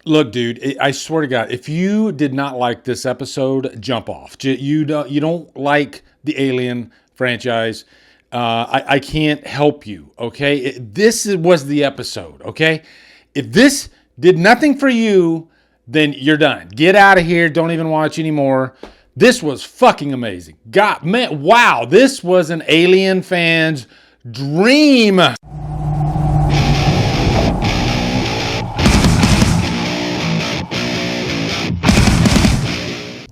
Look, dude, I swear to God, if you did not like this episode, jump off. You don't like the Alien franchise. I can't help you. Okay, this was the episode. Okay, if this did nothing for you, then you're done. Get out of here. Don't even watch anymore. This was fucking amazing. God, man, wow, this was an Alien fan's dream.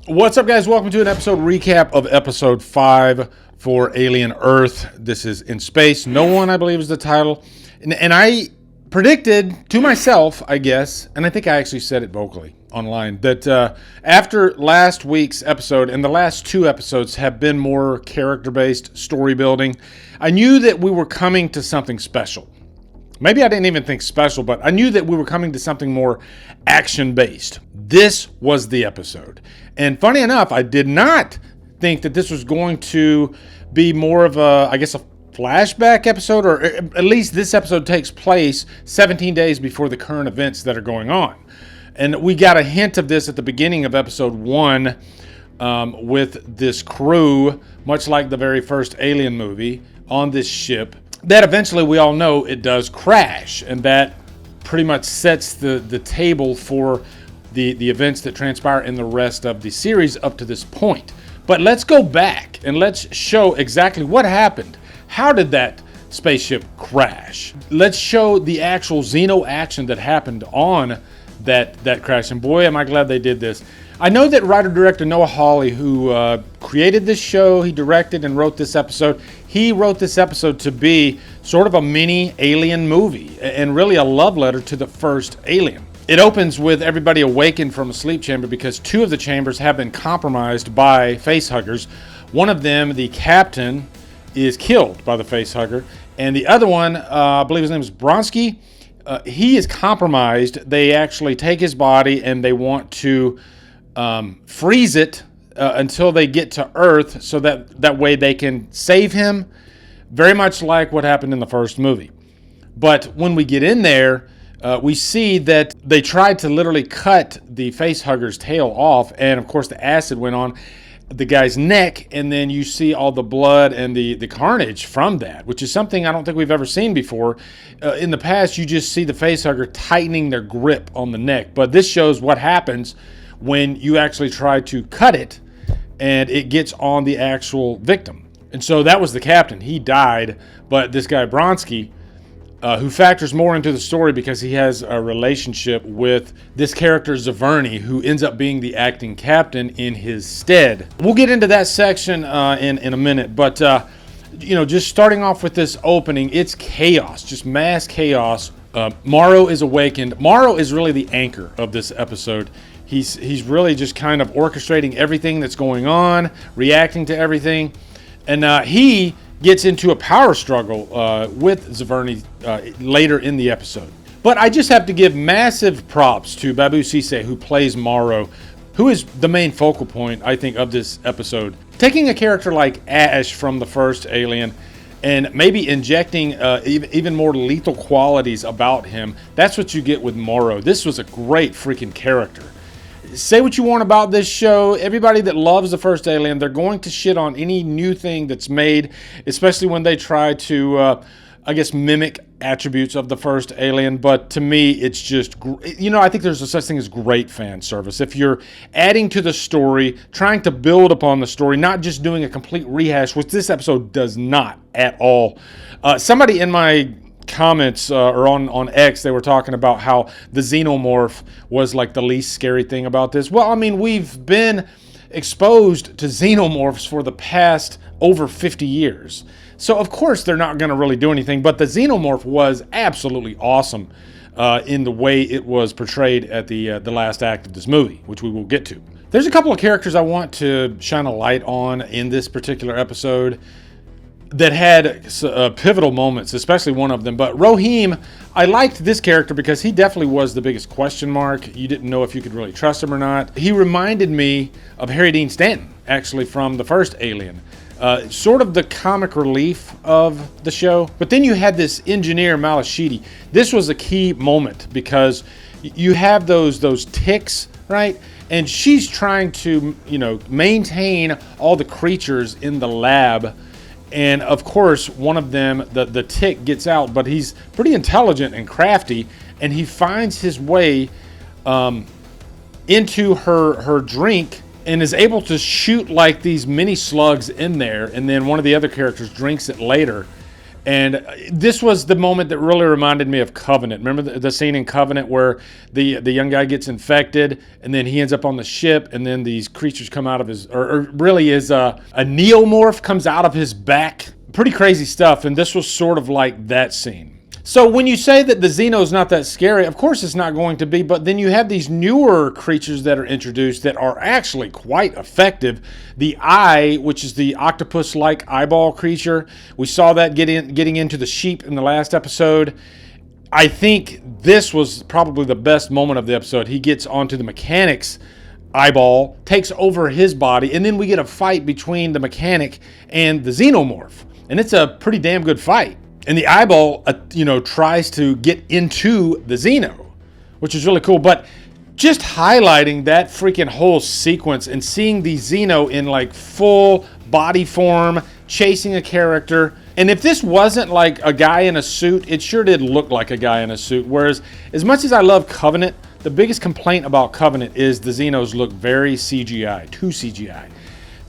What's up, guys? Welcome to an episode recap of episode 5 for Alien Earth. This is In Space. No One, I believe, is the title. And I predicted to myself, I guess, and I think I actually said it vocally online, that after last week's episode, and the last 2 episodes have been more character-based story building, I knew that we were coming to something special. Maybe I didn't even think special, but I knew that we were coming to something more action-based. This was the episode. And funny enough, I did not think that this was going to be more of a, I guess, a flashback episode, or at least this episode takes place 17 days before the current events that are going on. And we got a hint of this at the beginning of episode 1 with this crew, much like the very first Alien movie, on this ship that eventually we all know it does crash, and that pretty much sets the table for the events that transpire in the rest of the series up to this point. But let's go back and let's show exactly what happened. How did that spaceship crash? Let's show the actual Xeno action that happened on that crash, and boy, am I glad they did this. I know that writer-director Noah Hawley, who created this show, he directed and wrote this episode. He wrote this episode to be sort of a mini Alien movie, and really a love letter to the first Alien. It opens with everybody awakened from a sleep chamber because 2 of the chambers have been compromised by facehuggers. One of them, the captain, is killed by the facehugger, and the other one, I believe his name is Bronsky, he is compromised. They actually take his body and they want to freeze it until they get to Earth, so that way they can save him, very much like what happened in the first movie. But when we get in there, we see that they tried to literally cut the facehugger's tail off, and of course the acid went on the guy's neck, and then you see all the blood and the carnage from that, which is something I don't think we've ever seen before. In the past, you just see the facehugger tightening their grip on the neck, but this shows what happens when you actually try to cut it and it gets on the actual victim. And so that was the captain. He died, but this guy Bronsky, who factors more into the story because he has a relationship with this character Zaverny, who ends up being the acting captain in his stead. We'll get into that section in a minute, but just starting off with this opening, it's chaos, just mass chaos. Morrow is awakened. Morrow is really the anchor of this episode. He's really just kind of orchestrating everything that's going on, reacting to everything, and he gets into a power struggle with Zaverny later in the episode. But I just have to give massive props to Babu Sise, who plays Morrow, who is the main focal point, I think, of this episode. Taking a character like Ash from the first Alien and maybe injecting even more lethal qualities about him, that's what you get with Morrow. This was a great freaking character. Say what you want about this show. Everybody that loves the first Alien, they're going to shit on any new thing that's made, especially when they try to, mimic attributes of the first Alien. But to me, it's just, I think there's a such thing as great fan service. If you're adding to the story, trying to build upon the story, not just doing a complete rehash, which this episode does not at all. Somebody in my comments or on X, they were talking about how the xenomorph was like the least scary thing about this. Well, I mean, we've been exposed to xenomorphs for the past over 50 years. So of course they're not going to really do anything, but the xenomorph was absolutely awesome in the way it was portrayed at the last act of this movie, which we will get to. There's a couple of characters I want to shine a light on in this particular episode that had pivotal moments, especially one of them. But Rohim, I liked this character because he definitely was the biggest question mark. You didn't know if you could really trust him or not. He reminded me of Harry Dean Stanton, actually, from the first Alien. Sort of the comic relief of the show. But then you had this engineer, Malashidi. This was a key moment because you have those ticks, right? And she's trying to, maintain all the creatures in the lab. And of course, one of them, the tick, gets out, but he's pretty intelligent and crafty, and he finds his way into her drink and is able to shoot like these mini slugs in there. And then one of the other characters drinks it later. And this was the moment that really reminded me of Covenant. Remember the scene in Covenant where the young guy gets infected and then he ends up on the ship, and then these creatures come out of his, or really is a neomorph comes out of his back. Pretty crazy stuff. And this was sort of like that scene. So when you say that the Xeno is not that scary, of course it's not going to be, but then you have these newer creatures that are introduced that are actually quite effective. The Eye, which is the octopus-like eyeball creature, we saw that getting into the sheep in the last episode. I think this was probably the best moment of the episode. He gets onto the mechanic's eyeball, takes over his body, and then we get a fight between the mechanic and the xenomorph. And it's a pretty damn good fight. And the eyeball, tries to get into the Xeno, which is really cool. But just highlighting that freaking whole sequence and seeing the Xeno in like full body form, chasing a character. And if this wasn't like a guy in a suit, it sure did look like a guy in a suit. Whereas, as much as I love Covenant, the biggest complaint about Covenant is the Xenos look very CGI, too CGI.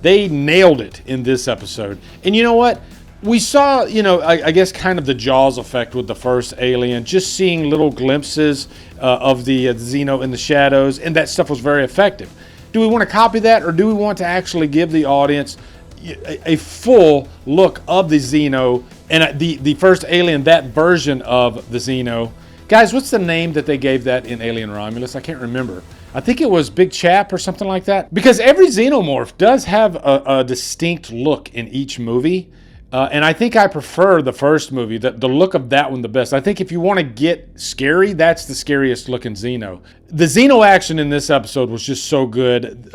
They nailed it in this episode. And you know what? We saw, I guess kind of the Jaws effect with the first Alien, just seeing little glimpses of the Xeno in the shadows, and that stuff was very effective. Do we want to copy that, or do we want to actually give the audience a full look of the Xeno and the first Alien, that version of the Xeno? Guys, what's the name that they gave that in Alien Romulus? I can't remember. I think it was Big Chap or something like that. Because every Xenomorph does have a distinct look in each movie. And I think I prefer the first movie, the look of that one the best. I think if you want to get scary, that's the scariest looking Xeno. The Xeno action in this episode was just so good.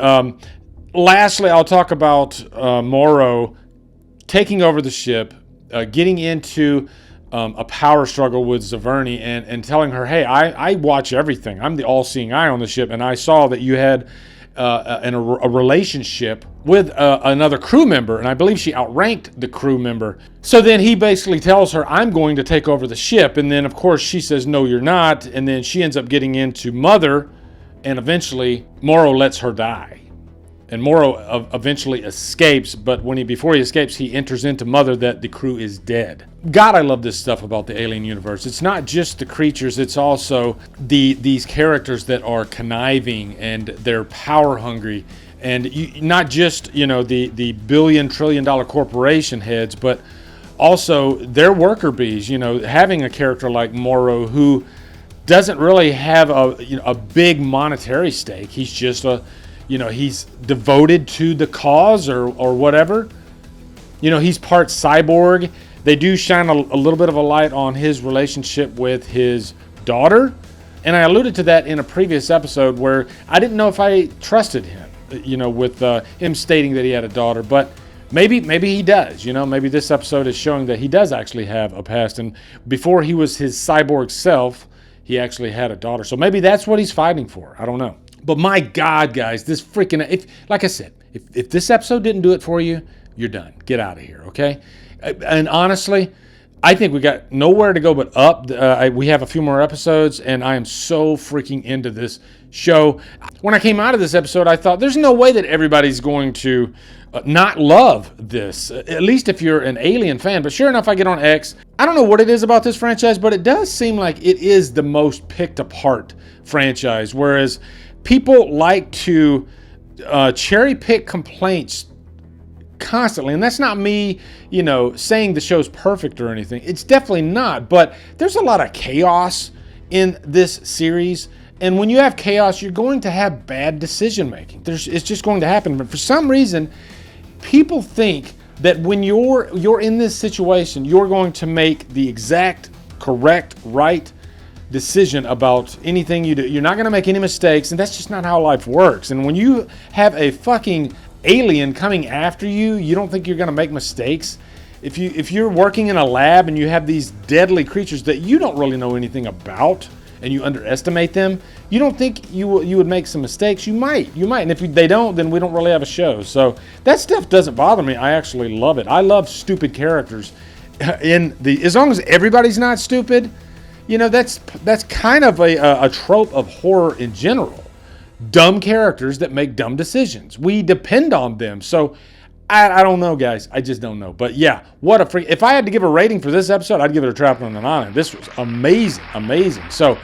Lastly, I'll talk about Morrow taking over the ship, getting into a power struggle with Zaverni and telling her, hey, I watch everything. I'm the all-seeing eye on the ship, and I saw that you had a relationship with another crew member, and I believe she outranked the crew member. So then he basically tells her, I'm going to take over the ship, and then of course she says, no, you're not, and then she ends up getting into Mother, and eventually Morrow lets her die. And Morrow eventually escapes, but before he escapes, he enters into Mother that the crew is dead. God, I love this stuff about the Alien universe. It's not just the creatures, it's also these characters that are conniving and they're power hungry. And not just, the billion, $trillion corporation heads, but also their worker bees. Having a character like Morrow who doesn't really have a big monetary stake. He's just he's devoted to the cause or whatever. He's part cyborg. They do shine a little bit of a light on his relationship with his daughter. And I alluded to that in a previous episode where I didn't know if I trusted him, with him stating that he had a daughter. But maybe he does. Maybe this episode is showing that he does actually have a past. And before he was his cyborg self, he actually had a daughter. So maybe that's what he's fighting for. I don't know. But my God, guys, this freaking, like I said, if this episode didn't do it for you, you're done. Get out of here, okay? And honestly, I think we got nowhere to go but up. We have a few more episodes, and I am so freaking into this show. When I came out of this episode, I thought, there's no way that everybody's going to not love this, at least if you're an Alien fan. But sure enough, I get on X. I don't know what it is about this franchise, but it does seem like it is the most picked apart franchise, whereas people like to cherry pick complaints constantly. And that's not me, saying the show's perfect or anything. It's definitely not. But there's a lot of chaos in this series. And when you have chaos, you're going to have bad decision making. It's just going to happen. But for some reason, people think that when you're in this situation, you're going to make the exact correct, right decision about anything you do. You're not going to make any mistakes, and that's just not how life works. And when you have a fucking alien coming after you, you don't think you're going to make mistakes? If you're working in a lab and you have these deadly creatures that you don't really know anything about, and you underestimate them, you don't think you would make some mistakes. You might, and if they don't, then we don't really have a show. So that stuff doesn't bother me. I actually love it. I love stupid characters. As long as everybody's not stupid, you know, that's kind of a trope of horror in general. Dumb characters that make dumb decisions. We depend on them. So I don't know, guys. I just don't know. But yeah, what a freak. If I had to give a rating for this episode, I'd give it a Trapped on an Island. This was amazing, amazing. So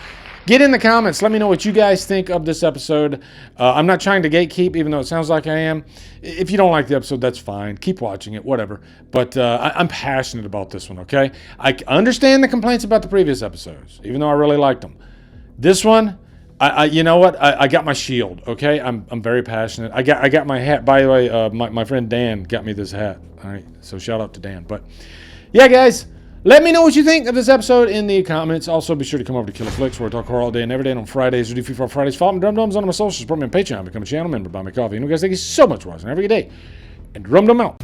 get in the comments. Let me know what you guys think of this episode. I'm not trying to gatekeep, even though it sounds like I am. If you don't like the episode, that's fine. Keep watching it, whatever. But I'm passionate about this one, okay? I understand the complaints about the previous episodes, even though I really liked them. This one, you know what? I got my shield. Okay, I'm very passionate. I got my hat. By the way, my friend Dan got me this hat. All right, so shout out to Dan. But yeah, guys, let me know what you think of this episode in the comments. Also, be sure to come over to Killer Flicks, where I talk horror all day and every day. And on Fridays, we do Free for Fridays. Follow me, Drumdums, on my socials. Support me on Patreon. Become a channel member. Buy me coffee. You know, guys, thank you so much for watching. Have a good day. And Drumdum out.